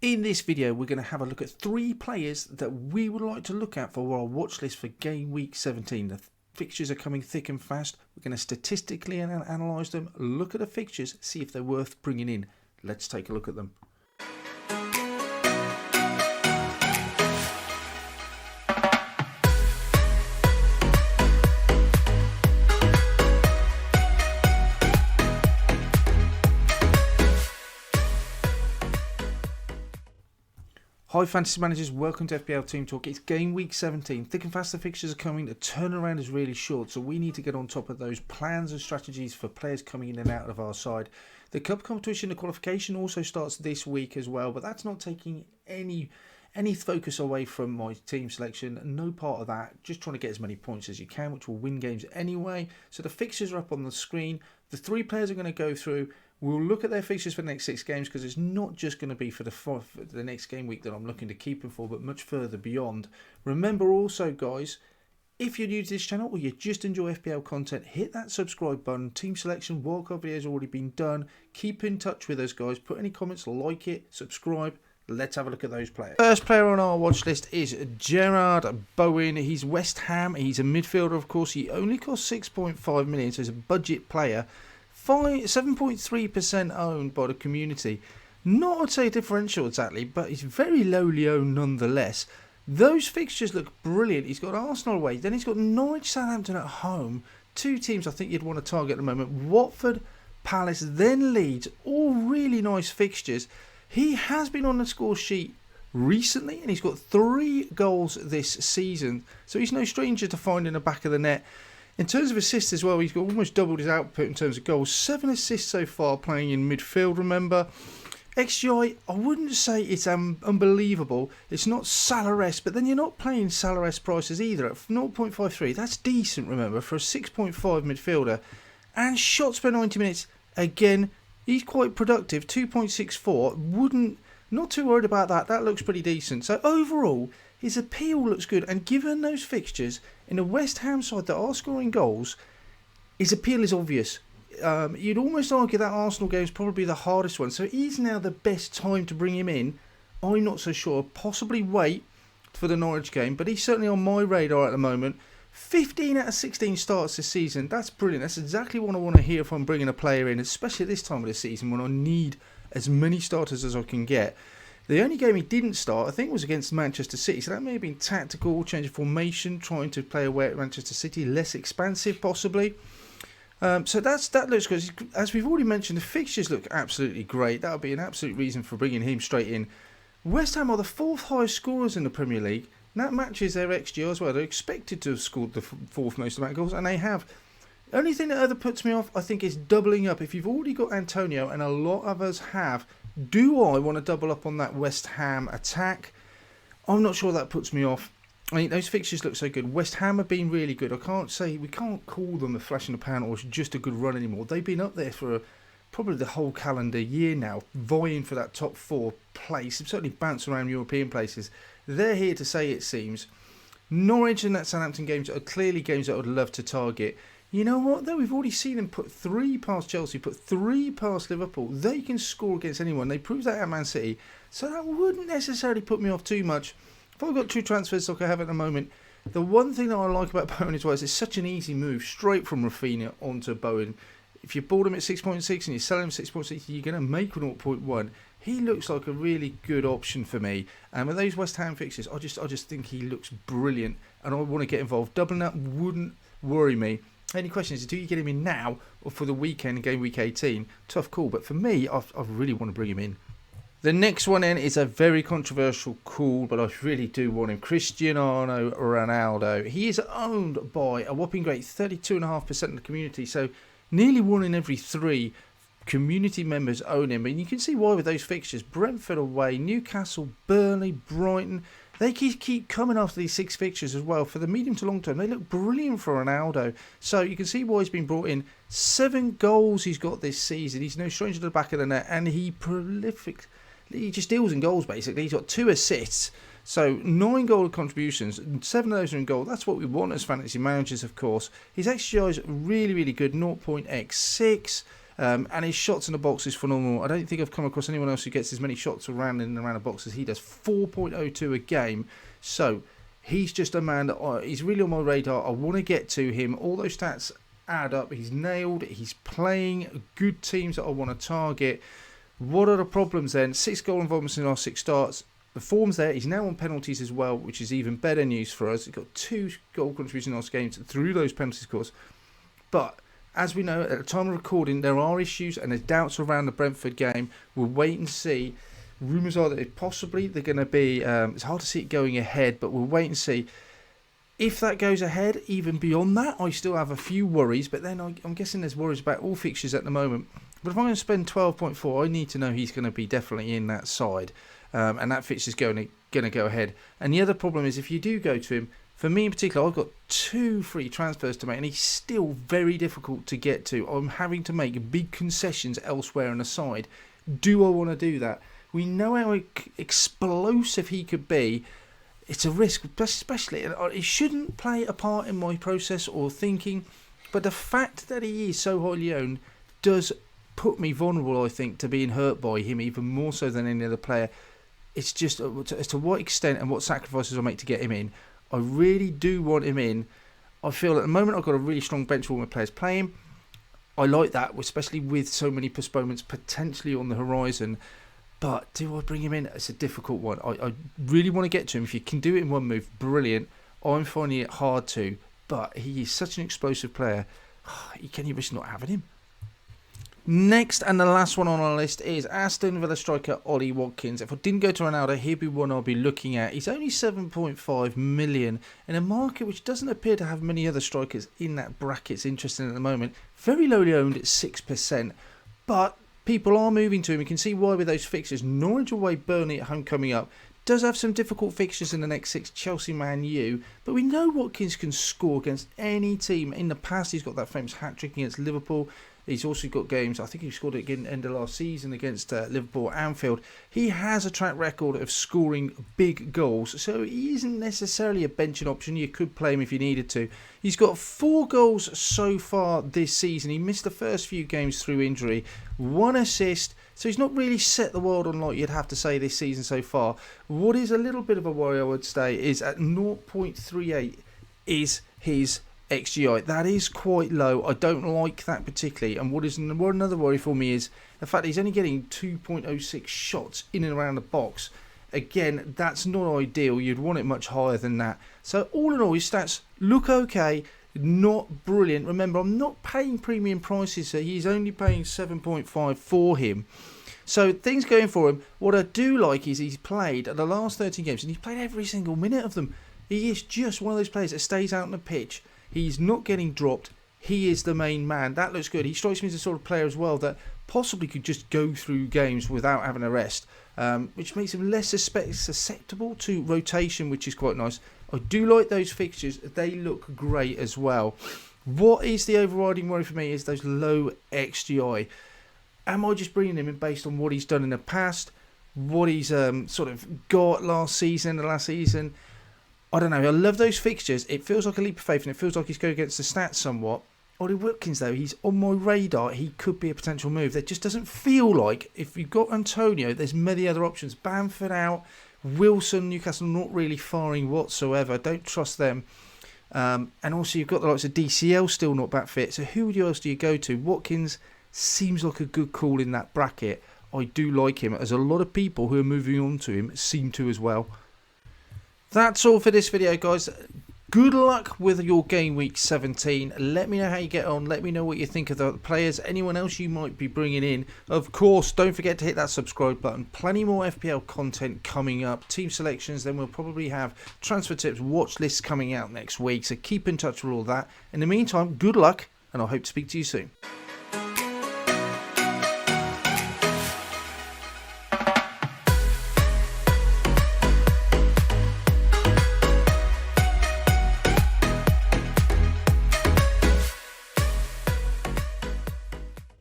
In this video, we're going to have a look at 3 players that we would like to look at for our watch list for game week 17. The fixtures are coming thick and fast. We're going to statistically analyse them, look at the fixtures, see if they're worth bringing in. Let's take a look at them. Hi Fantasy Managers, welcome to FPL Team Talk. It's game week 17. Thick and fast the fixtures are coming. The turnaround is really short, so we need to get on top of those plans and strategies for players coming in and out of our side. The cup competition, the qualification also starts this week as well, but that's not taking any focus away from my team selection. No part of that. Just trying to get as many points as you can, which will win games anyway. So the fixtures are up on the screen. The 3 players are going to go through. We'll look at their fixtures for the next 6 games because it's not just going to be for the next game week that I'm looking to keep them for, but much further beyond. Remember also, guys, if you're new to this channel or you just enjoy FPL content, hit that subscribe button. Team selection, wildcard videos have already been done. Keep in touch with us, guys. Put any comments, like it, subscribe. Let's have a look at those players. First player on our watch list is Gerard Bowen. He's West Ham. He's a midfielder, of course. He only costs 6.5 million, so he's a budget player. 7.3% owned by the community. Not, I'd say, a differential exactly, but he's very lowly owned nonetheless. Those fixtures look brilliant. He's got Arsenal away, then he's got Norwich, Southampton at home. 2 teams I think you'd want to target at the moment. Watford, Palace, then Leeds. All really nice fixtures. He has been on the score sheet recently, and he's got 3 goals this season. So he's no stranger to finding the back of the net. In terms of assists as well, he's got almost doubled his output in terms of goals. 7 assists so far playing in midfield, remember. XGI, I wouldn't say it's unbelievable. It's not Salah-esque, but then you're not playing Salah-esque prices either. At 0.53, that's decent, remember, for a 6.5 midfielder. And shots per 90 minutes, again, he's quite productive. 2.64, not too worried about that. That looks pretty decent. So overall, his appeal looks good, and given those fixtures in the West Ham side that are scoring goals, his appeal is obvious. You'd almost argue that Arsenal game is probably the hardest one, so he's now the best time to bring him in. I'm not so sure. Possibly wait for the Norwich game, but he's certainly on my radar at the moment. 15 out of 16 starts this season. That's brilliant. That's exactly what I want to hear if I'm bringing a player in, especially at this time of the season when I need as many starters as I can get. The only game he didn't start, I think, was against Manchester City. So that may have been tactical, change of formation, trying to play away at Manchester City, less expansive possibly. So that looks good. As we've already mentioned, the fixtures look absolutely great. That would be an absolute reason for bringing him straight in. West Ham are the 4th highest scorers in the Premier League. And that matches their XG as well. They're expected to have scored the 4th most amount of goals, and they have. The only thing that other puts me off, I think, is doubling up. If you've already got Antonio, and a lot of us have, do I want to double up on that West Ham attack? I'm not sure that puts me off. I think those fixtures look so good. West Ham have been really good. We can't call them a flash in the pan or just a good run anymore. They've been up there for probably the whole calendar year now, vying for that top 4 place. They've certainly bounced around European places. They're here to say, it seems. Norwich and that Southampton games are clearly games that I would love to target. You know what, though? We've already seen them put 3 past Chelsea, put 3 past Liverpool. They can score against anyone. They proved that at Man City. So that wouldn't necessarily put me off too much. If I've got 2 transfers like I have at the moment, the one thing that I like about Bowen as well is it's such an easy move straight from Rafinha onto Bowen. If you bought him at 6.6 and you sell him at 6.6, you're going to make 0.1. He looks like a really good option for me. And with those West Ham fixtures, I just think he looks brilliant. And I want to get involved. Doubling up wouldn't worry me. Any questions is, do you get him in now or for the weekend, game week 18? Tough call, but for me, I really want to bring him in. The next one in is a very controversial call, but I really do want him. Cristiano Ronaldo. He is owned by a whopping great 32.5% of the community, so nearly 1 in every 3 community members own him. And you can see why with those fixtures. Brentford away, Newcastle, Burnley, Brighton. They keep coming after these 6 fixtures as well. For the medium to long term, they look brilliant for Ronaldo. So you can see why he's been brought in. 7 goals he's got this season. He's no stranger to the back of the net. And he just deals in goals, basically. He's got 2 assists. So 9 goal contributions, 7 of those are in goal. That's what we want as fantasy managers, of course. His XGI is really, really good, 0.x6. And his shots in the box is phenomenal. I don't think I've come across anyone else who gets as many shots around and around the box as he does. 4.02 a game. So he's just a man that he's really on my radar. I want to get to him. All those stats add up. He's nailed. He's playing good teams that I want to target. What are the problems then? 6 goal involvements in the last 6 starts. The form's there. He's now on penalties as well, which is even better news for us. He's got 2 goal contributions in the last games through those penalty scores. But as we know, at the time of recording, there are issues and there's doubts around the Brentford game. We'll wait and see. Rumours are that possibly they're going to be... it's hard to see it going ahead, but we'll wait and see. If that goes ahead, even beyond that, I still have a few worries. But then I'm guessing there's worries about all fixtures at the moment. But if I'm going to spend 12.4, I need to know he's going to be definitely in that side. And that fixture's going to go ahead. And the other problem is if you do go to him, for me in particular, I've got 2 free transfers to make, and he's still very difficult to get to. I'm having to make big concessions elsewhere on the side. Do I want to do that? We know how explosive he could be. It's a risk, especially. It shouldn't play a part in my process or thinking, but the fact that he is so highly owned does put me vulnerable, I think, to being hurt by him even more so than any other player. It's just as to what extent and what sacrifices I make to get him in. I really do want him in. I feel at the moment I've got a really strong bench for all my players playing. I like that, especially with so many postponements potentially on the horizon. But do I bring him in? It's a difficult one. I really want to get to him. If you can do it in one move, brilliant. I'm finding it hard to. But he is such an explosive player. Can you risk not having him? Next and the last one on our list is Aston Villa striker Ollie Watkins. If I didn't go to Ronaldo, he'd be one I'll be looking at. He's only 7.5 million in a market which doesn't appear to have many other strikers in that bracket. It's interesting at the moment. Very lowly owned at 6%. But people are moving to him. You can see why with those fixtures. Norwich away, Burnley at home coming up. Does have some difficult fixtures in the next 6, Chelsea, Man U. But we know Watkins can score against any team. In the past, he's got that famous hat-trick against Liverpool. He's also got games, I think he scored it again end of last season against Liverpool at Anfield. He has a track record of scoring big goals, so he isn't necessarily a benching option. You could play him if you needed to. He's got 4 goals so far this season. He missed the first few games through injury. 1 assist, so he's not really set the world on light, you'd have to say, this season so far. What is a little bit of a worry, I would say, is at 0.38 is his XGI. That is quite low. I don't like that particularly. And what another worry for me is the fact that he's only getting 2.06 shots in and around the box. Again, that's not ideal. You'd want it much higher than that. So all in all, his stats look okay. Not brilliant. Remember, I'm not paying premium prices, so he's only paying 7.5 for him. So things going for him. What I do like is he's played the last 13 games, and he's played every single minute of them. He is just one of those players that stays out on the pitch. He's not getting dropped. He is the main man. That looks good. He strikes me as the sort of player as well that possibly could just go through games without having a rest, which makes him less susceptible to rotation, which is quite nice. I do like those fixtures. They look great as well. What is the overriding worry for me is those low XGI. Am I just bringing him in based on what he's done in the past, what he's sort of got last season, the last season? I don't know. I love those fixtures. It feels like a leap of faith, and it feels like he's going against the stats somewhat. Ollie Watkins, though, he's on my radar. He could be a potential move. There just doesn't feel like, if you've got Antonio, there's many other options. Bamford out, Wilson, Newcastle not really firing whatsoever. Don't trust them. And also you've got the likes of DCL still not back fit. So who else do you go to? Watkins seems like a good call in that bracket. I do like him, as a lot of people who are moving on to him seem to as well. That's all for this video, guys. Good luck with your game week 17. Let me know how you get on. Let me know what you think of the players. Anyone else you might be bringing in. Of course, don't forget to hit that subscribe button. Plenty more FPL content coming up. Team selections. Then we'll probably have transfer tips, watch lists coming out next week. So keep in touch with all that. In the meantime, good luck, and I hope to speak to you soon.